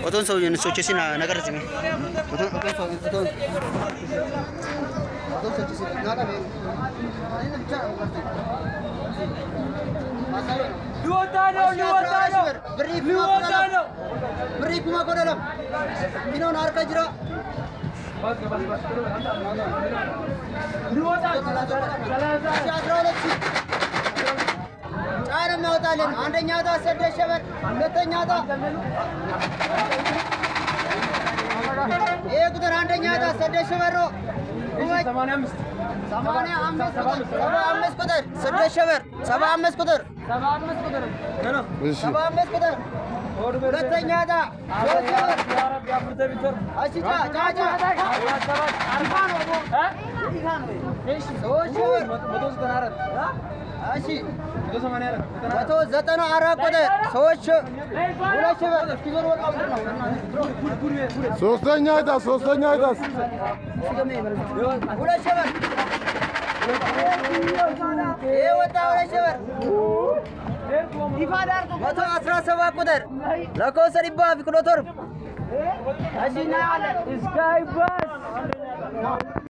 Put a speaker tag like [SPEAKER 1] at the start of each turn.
[SPEAKER 1] Oton so yun soche na nagarasi mi. Oton. Oton soche nada me.
[SPEAKER 2] Liwatano.
[SPEAKER 1] Beri kuma ko dalam. Ino nar ka jira.
[SPEAKER 2] Bas. Liwatano.
[SPEAKER 1] ጫር እናወጣለን። አንደኛ ዕጣ ሰደሽ ሸበር፣ ሁለተኛ ዕጣ ይሄ ቁጥር አንደኛ ዕጣ ሰደሽ ሸበር ነው።
[SPEAKER 2] 85
[SPEAKER 1] ቁጥር ሰደሽ ሸበር 75 ቁጥር
[SPEAKER 2] 75 ቁጥር ነው።
[SPEAKER 1] 75 ቁጥር ሁለተኛ ዕጣ ሶስት ሸበር አሽጫ ጫጫ እሺ 194 ቁጥር ሰዎች ሁለት ሸበር
[SPEAKER 3] ሶስተኛ ዕጣ
[SPEAKER 1] ሁለት ሸበር ወጣ ሁለት ሸበር 117 ቁጥር ለኮሰር ይባፍ ክሎቶር እሺ እናያለን።